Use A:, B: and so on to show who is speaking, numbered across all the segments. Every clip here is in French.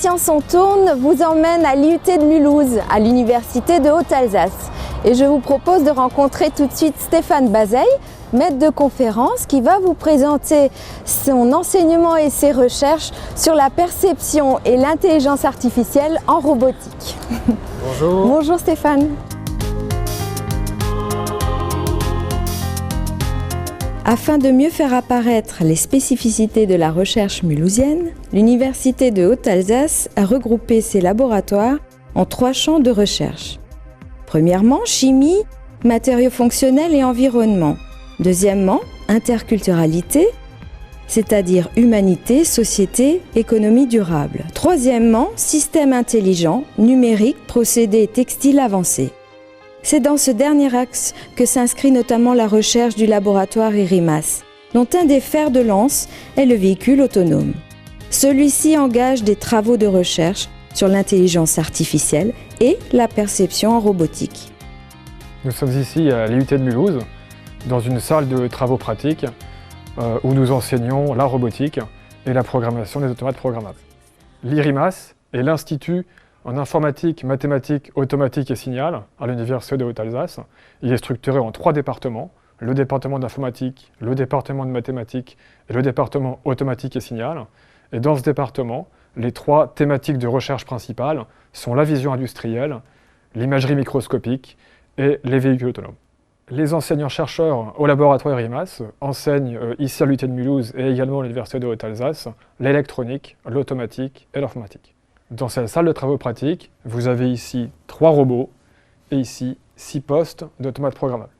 A: Science on tourne vous emmène à l'IUT de Mulhouse, à l'Université de Haute-Alsace. Et je vous propose de rencontrer tout de suite Stéphane Bazeille, maître de conférence, qui va vous présenter son enseignement et ses recherches sur la perception et l'intelligence artificielle en robotique.
B: Bonjour.
A: Bonjour Stéphane. Afin de mieux faire apparaître les spécificités de la recherche mulhousienne, l'Université de Haute-Alsace a regroupé ses laboratoires en 3 champs de recherche. Premièrement, chimie, matériaux fonctionnels et environnement. Deuxièmement, interculturalité, c'est-à-dire humanité, société, économie durable. Troisièmement, système intelligent, numérique, procédés textiles avancés. C'est dans ce dernier axe que s'inscrit notamment la recherche du laboratoire IRIMAS, dont un des fers de lance est le véhicule autonome. Celui-ci engage des travaux de recherche sur l'intelligence artificielle et la perception en robotique.
B: Nous sommes ici à l'IUT de Mulhouse, dans une salle de travaux pratiques où nous enseignons la robotique et la programmation des automates programmables. L'IRIMAS est l'Institut en informatique, mathématiques, automatique et signal à l'Université de Haute-Alsace. Il est structuré en 3 départements, le département d'informatique, le département de mathématiques et le département automatique et signal. Et dans ce département, les 3 thématiques de recherche principales sont la vision industrielle, l'imagerie microscopique et les véhicules autonomes. Les enseignants-chercheurs au laboratoire IRIMAS enseignent ici à l'UT de Mulhouse et également à l'Université de Haute-Alsace l'électronique, l'automatique et l'informatique. Dans cette salle de travaux pratiques, vous avez ici 3 robots et ici 6 postes d'automates programmables.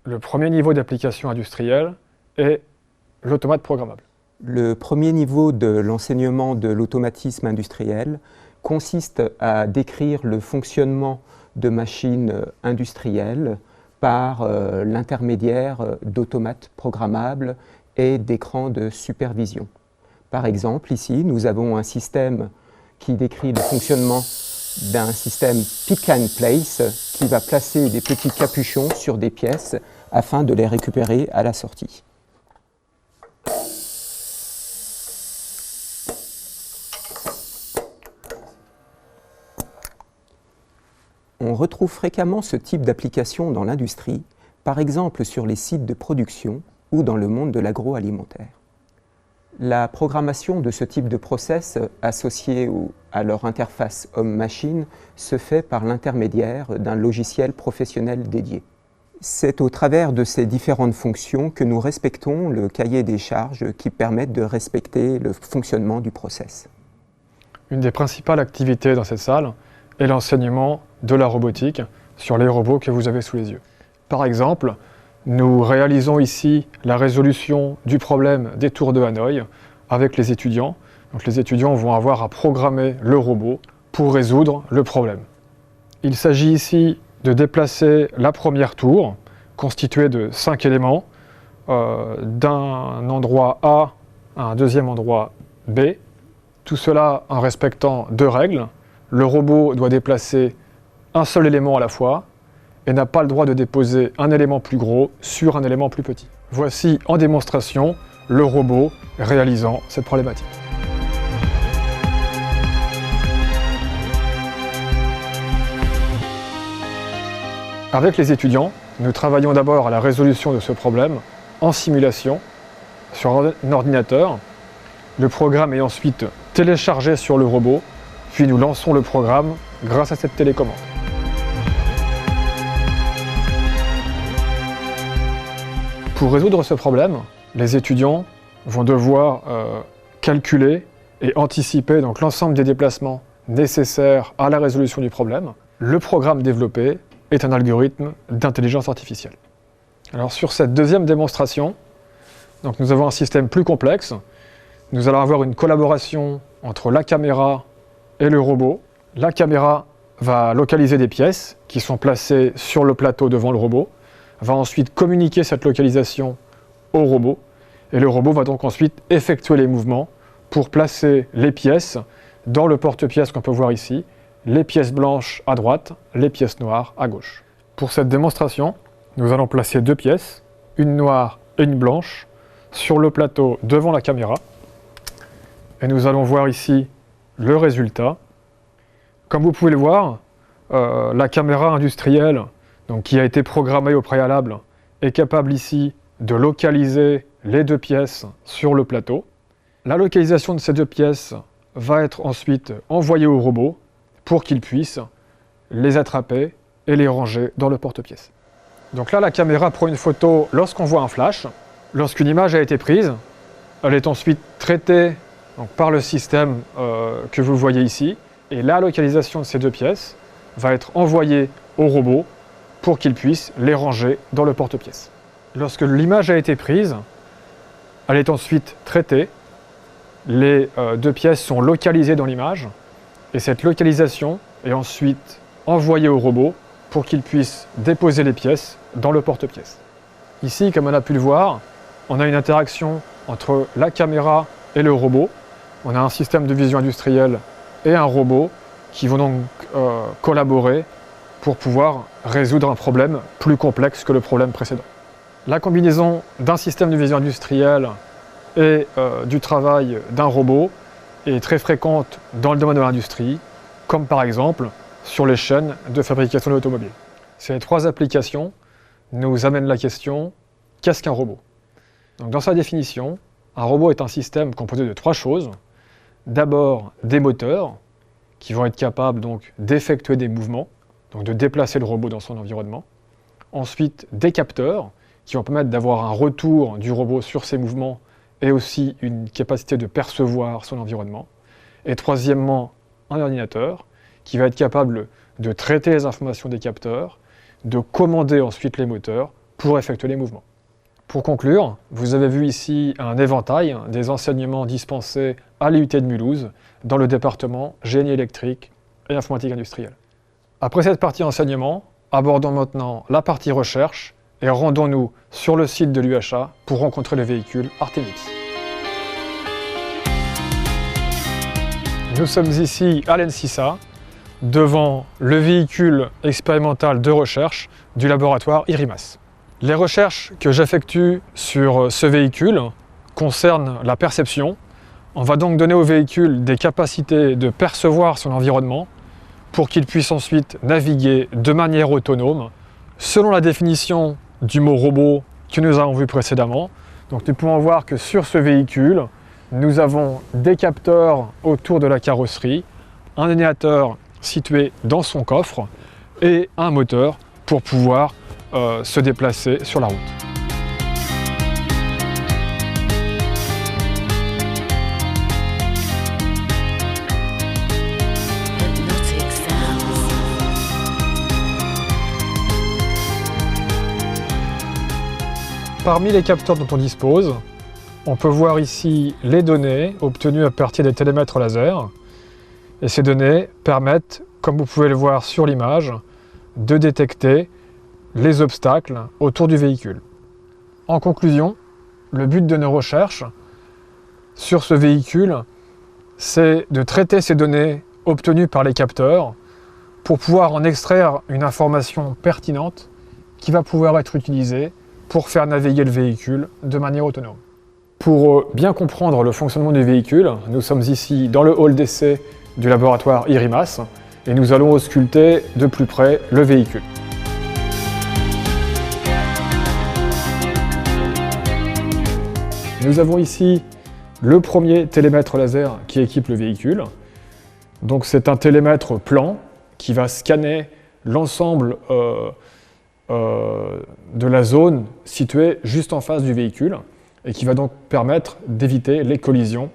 B: Le premier niveau d'application industrielle est l'automate programmable.
C: Le premier niveau de l'enseignement de l'automatisme industriel consiste à décrire le fonctionnement de machines industrielles par l'intermédiaire d'automates programmables et d'écrans de supervision. Par exemple, ici, nous avons un système qui décrit le fonctionnement d'un système pick and place qui va placer des petits capuchons sur des pièces afin de les récupérer à la sortie. On retrouve fréquemment ce type d'application dans l'industrie, par exemple sur les sites de production ou dans le monde de l'agroalimentaire. La programmation de ce type de process associé à leur interface homme-machine se fait par l'intermédiaire d'un logiciel professionnel dédié. C'est au travers de ces différentes fonctions que nous respectons le cahier des charges qui permettent de respecter le fonctionnement du process.
B: Une des principales activités dans cette salle est l'enseignement de la robotique sur les robots que vous avez sous les yeux. Par exemple, nous réalisons ici la résolution du problème des tours de Hanoï avec les étudiants. Donc les étudiants vont avoir à programmer le robot pour résoudre le problème. Il s'agit ici de déplacer la première tour, constituée de 5 éléments, d'un endroit A à un deuxième endroit B. Tout cela en respectant 2 règles. Le robot doit déplacer un seul élément à la fois et n'a pas le droit de déposer un élément plus gros sur un élément plus petit. Voici en démonstration le robot réalisant cette problématique. Avec les étudiants, nous travaillons d'abord à la résolution de ce problème en simulation sur un ordinateur. Le programme est ensuite téléchargé sur le robot, puis nous lançons le programme grâce à cette télécommande. Pour résoudre ce problème, les étudiants vont devoir calculer et anticiper donc l'ensemble des déplacements nécessaires à la résolution du problème. Le programme développé est un algorithme d'intelligence artificielle. Alors sur cette deuxième démonstration, donc nous avons un système plus complexe. Nous allons avoir une collaboration entre la caméra et le robot. La caméra va localiser des pièces qui sont placées sur le plateau devant le robot, va ensuite communiquer cette localisation au robot, et le robot va donc ensuite effectuer les mouvements pour placer les pièces dans le porte-pièces qu'on peut voir ici, les pièces blanches à droite, les pièces noires à gauche. Pour cette démonstration, nous allons placer 2 pièces, une noire et une blanche, sur le plateau devant la caméra. Et nous allons voir ici le résultat. Comme vous pouvez le voir, la caméra industrielle, donc, qui a été programmée au préalable, est capable ici de localiser les deux pièces sur le plateau. La localisation de ces deux pièces va être ensuite envoyée au robot pour qu'il puisse les attraper et les ranger dans le porte-pièces. Donc là, la caméra prend une photo lorsqu'on voit un flash. Lorsqu'une image a été prise, elle est ensuite traitée donc, par le système que vous voyez ici. Et la localisation de ces deux pièces va être envoyée au robot pour qu'il puisse les ranger dans le porte-pièces. Lorsque l'image a été prise, elle est ensuite traitée. Les deux pièces sont localisées dans l'image. Et cette localisation est ensuite envoyée au robot pour qu'il puisse déposer les pièces dans le porte-pièces. Ici, comme on a pu le voir, on a une interaction entre la caméra et le robot. On a un système de vision industrielle et un robot qui vont donc collaborer pour pouvoir résoudre un problème plus complexe que le problème précédent. La combinaison d'un système de vision industrielle et du travail d'un robot est très fréquente dans le domaine de l'industrie, comme par exemple sur les chaînes de fabrication de l'automobile. Ces trois applications nous amènent la question, qu'est-ce qu'un robot? Donc, dans sa définition, un robot est un système composé de trois choses. D'abord, des moteurs, qui vont être capables donc d'effectuer des mouvements, donc de déplacer le robot dans son environnement. Ensuite, des capteurs, qui vont permettre d'avoir un retour du robot sur ses mouvements et aussi une capacité de percevoir son environnement. Et troisièmement, un ordinateur, qui va être capable de traiter les informations des capteurs, de commander ensuite les moteurs pour effectuer les mouvements. Pour conclure, vous avez vu ici un éventail des enseignements dispensés à l'IUT de Mulhouse dans le département génie électrique et informatique industrielle. Après cette partie enseignement, abordons maintenant la partie recherche et rendons-nous sur le site de l'UHA pour rencontrer le véhicule Artemis. Nous sommes ici à l'ENSISA, devant le véhicule expérimental de recherche du laboratoire IRIMAS. Les recherches que j'effectue sur ce véhicule concernent la perception. On va donc donner au véhicule des capacités de percevoir son environnement pour qu'il puisse ensuite naviguer de manière autonome selon la définition du mot robot que nous avons vu précédemment. Donc nous pouvons voir que sur ce véhicule, nous avons des capteurs autour de la carrosserie, un ordinateur situé dans son coffre et un moteur pour pouvoir se déplacer sur la route. Parmi les capteurs dont on dispose, on peut voir ici les données obtenues à partir des télémètres laser. Et ces données permettent, comme vous pouvez le voir sur l'image, de détecter les obstacles autour du véhicule. En conclusion, le but de nos recherches sur ce véhicule, c'est de traiter ces données obtenues par les capteurs pour pouvoir en extraire une information pertinente qui va pouvoir être utilisée pour faire naviguer le véhicule de manière autonome. Pour bien comprendre le fonctionnement du véhicule, nous sommes ici dans le hall d'essai du laboratoire IRIMAS et nous allons ausculter de plus près le véhicule. Nous avons ici le premier télémètre laser qui équipe le véhicule. Donc c'est un télémètre plan qui va scanner l'ensemble de la zone située juste en face du véhicule et qui va donc permettre d'éviter les collisions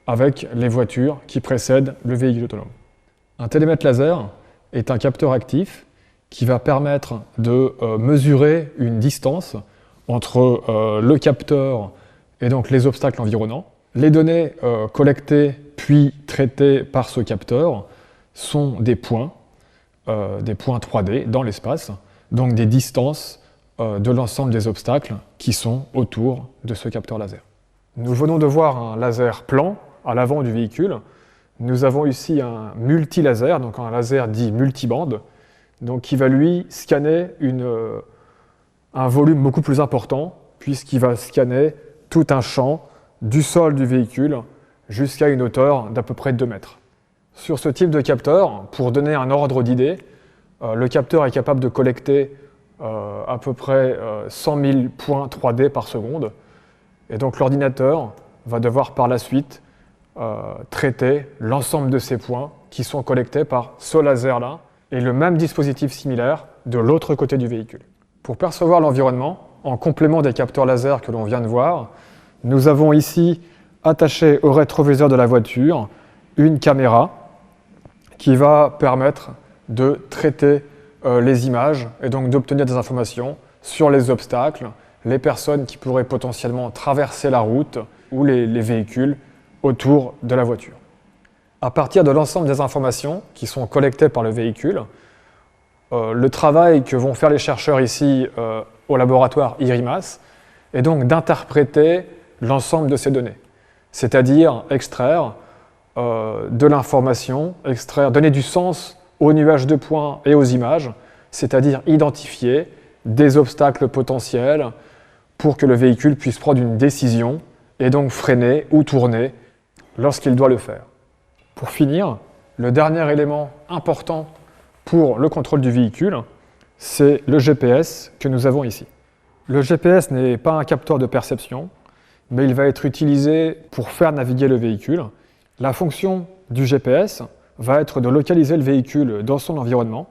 B: avec les voitures qui précèdent le véhicule autonome. Un télémètre laser est un capteur actif qui va permettre de mesurer une distance entre le capteur et donc les obstacles environnants. Les données collectées puis traitées par ce capteur sont des points 3D dans l'espace, donc des distances de l'ensemble des obstacles qui sont autour de ce capteur laser. Nous venons de voir un laser plan à l'avant du véhicule. Nous avons ici un multilaser, donc un laser dit multibande, donc qui va lui scanner un volume beaucoup plus important, puisqu'il va scanner tout un champ du sol du véhicule jusqu'à une hauteur d'à peu près 2 mètres. Sur ce type de capteur, pour donner un ordre d'idée, le capteur est capable de collecter à peu près 100 000 points 3D par seconde. Et donc l'ordinateur va devoir par la suite traiter l'ensemble de ces points qui sont collectés par ce laser-là et le même dispositif similaire de l'autre côté du véhicule. Pour percevoir l'environnement, en complément des capteurs laser que l'on vient de voir, nous avons ici attaché au rétroviseur de la voiture une caméra qui va permettre de traiter les images et donc d'obtenir des informations sur les obstacles, les personnes qui pourraient potentiellement traverser la route ou les véhicules autour de la voiture. À partir de l'ensemble des informations qui sont collectées par le véhicule, le travail que vont faire les chercheurs ici au laboratoire IRIMAS est donc d'interpréter l'ensemble de ces données, c'est-à-dire extraire de l'information, donner du sens aux nuages de points et aux images, c'est-à-dire identifier des obstacles potentiels pour que le véhicule puisse prendre une décision et donc freiner ou tourner lorsqu'il doit le faire. Pour finir, le dernier élément important pour le contrôle du véhicule, c'est le GPS que nous avons ici. Le GPS n'est pas un capteur de perception, mais il va être utilisé pour faire naviguer le véhicule. La fonction du GPS va être de localiser le véhicule dans son environnement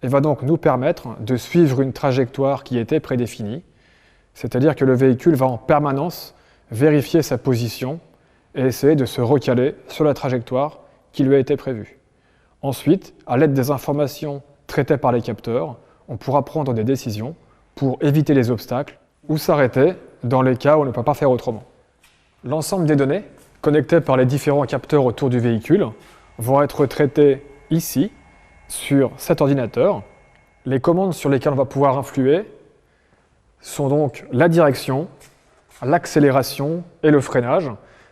B: et va donc nous permettre de suivre une trajectoire qui était prédéfinie, c'est-à-dire que le véhicule va en permanence vérifier sa position et essayer de se recaler sur la trajectoire qui lui a été prévue. Ensuite, à l'aide des informations traitées par les capteurs, on pourra prendre des décisions pour éviter les obstacles ou s'arrêter dans les cas où on ne peut pas faire autrement. L'ensemble des données connectées par les différents capteurs autour du véhicule vont être traitées ici, sur cet ordinateur. Les commandes sur lesquelles on va pouvoir influer sont donc la direction, l'accélération et le freinage.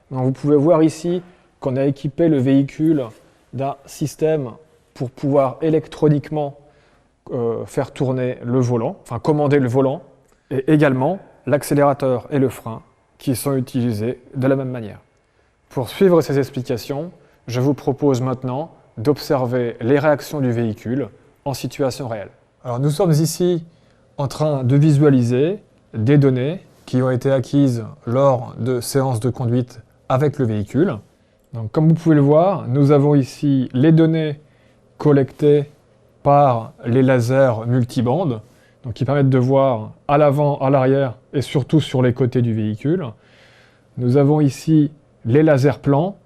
B: Donc vous pouvez voir ici qu'on a équipé le véhicule d'un système pour pouvoir électroniquement faire tourner le volant, enfin commander le volant, et également l'accélérateur et le frein qui sont utilisés de la même manière. Pour suivre ces explications, je vous propose maintenant d'observer les réactions du véhicule en situation réelle. Alors nous sommes ici en train de visualiser des données qui ont été acquises lors de séances de conduite avec le véhicule. Donc, comme vous pouvez le voir, nous avons ici les données collectées par les lasers multibandes, donc qui permettent de voir à l'avant, à l'arrière et surtout sur les côtés du véhicule. Nous avons ici les lasers plans,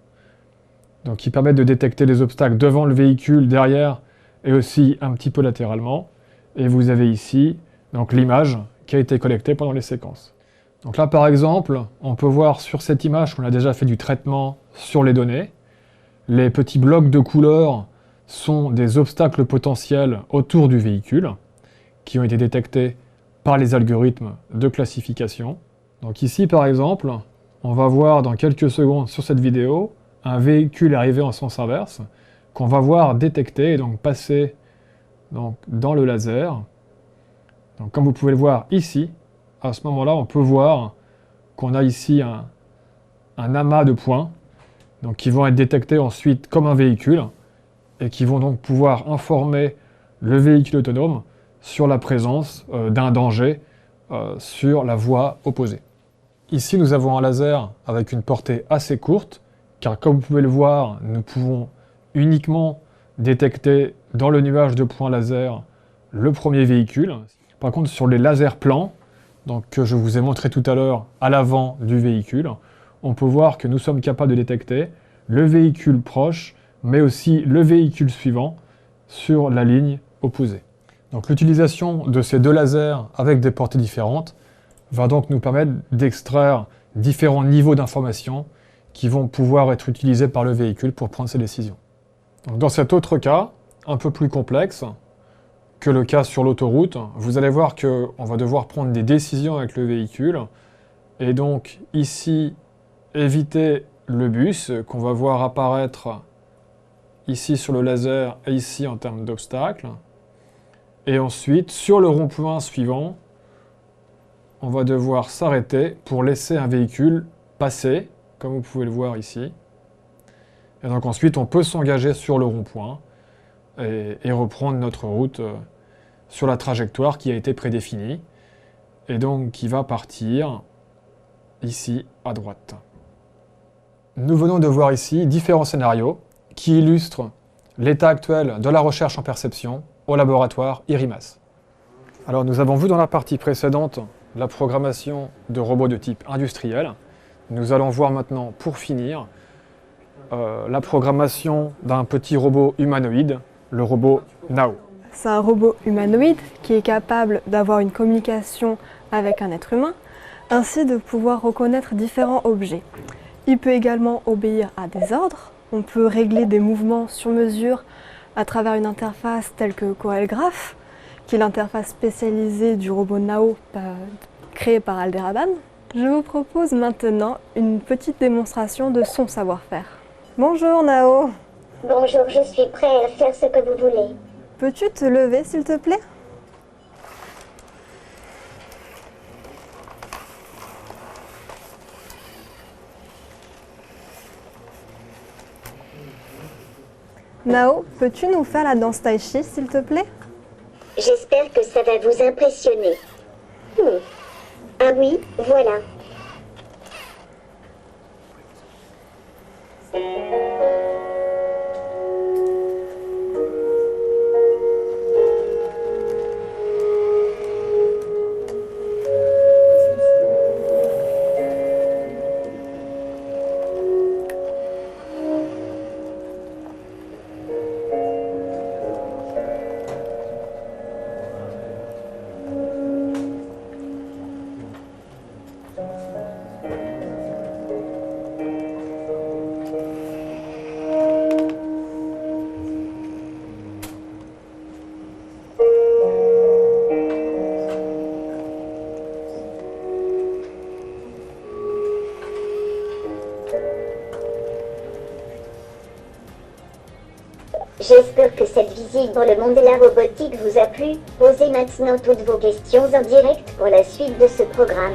B: donc qui permettent de détecter les obstacles devant le véhicule, derrière et aussi un petit peu latéralement. Et vous avez ici donc l'image qui a été collectée pendant les séquences. Donc là par exemple, on peut voir sur cette image qu'on a déjà fait du traitement sur les données. Les petits blocs de couleurs sont des obstacles potentiels autour du véhicule qui ont été détectés par les algorithmes de classification. Donc ici par exemple, on va voir dans quelques secondes sur cette vidéo un véhicule arrivé en sens inverse qu'on va voir détecter et donc passer dans le laser. Donc, comme vous pouvez le voir ici, à ce moment-là, on peut voir qu'on a ici un amas de points donc, qui vont être détectés ensuite comme un véhicule et qui vont donc pouvoir informer le véhicule autonome sur la présence d'un danger sur la voie opposée. Ici, nous avons un laser avec une portée assez courte, car comme vous pouvez le voir, nous pouvons uniquement détecter dans le nuage de points laser le premier véhicule. Par contre, sur les lasers plans, donc, que je vous ai montré tout à l'heure à l'avant du véhicule, on peut voir que nous sommes capables de détecter le véhicule proche, mais aussi le véhicule suivant sur la ligne opposée. Donc l'utilisation de ces deux lasers avec des portées différentes va donc nous permettre d'extraire différents niveaux d'informations qui vont pouvoir être utilisés par le véhicule pour prendre ses décisions. Donc dans cet autre cas, un peu plus complexe que le cas sur l'autoroute, vous allez voir qu'on va devoir prendre des décisions avec le véhicule et donc ici éviter le bus qu'on va voir apparaître ici sur le laser et ici en termes d'obstacles. Et ensuite, sur le rond-point suivant, on va devoir s'arrêter pour laisser un véhicule passer, comme vous pouvez le voir ici. Et donc ensuite, on peut s'engager sur le rond-point et reprendre notre route sur la trajectoire qui a été prédéfinie et donc qui va partir ici à droite. Nous venons de voir ici différents scénarios qui illustrent l'état actuel de la recherche en perception au laboratoire IRIMAS. Alors nous avons vu dans la partie précédente la programmation de robots de type industriel. Nous allons voir maintenant, pour finir, la programmation d'un petit robot humanoïde, le robot Nao.
D: C'est un robot humanoïde qui est capable d'avoir une communication avec un être humain, ainsi de pouvoir reconnaître différents objets. Il peut également obéir à des ordres. On peut régler des mouvements sur mesure à travers une interface telle que CorelGraph, qui est l'interface spécialisée du robot Nao créé par Alderaban. Je vous propose maintenant une petite démonstration de son savoir-faire. Bonjour Nao.
E: Bonjour, je suis prêt à faire ce que vous voulez.
D: Peux-tu te lever s'il te plaît ? Nao, peux-tu nous faire la danse Tai Chi s'il te plaît ?
E: J'espère que ça va vous impressionner. Ah oui, voilà. J'espère que cette visite dans le monde de la robotique vous a plu. Posez maintenant toutes vos questions en direct pour la suite de ce programme.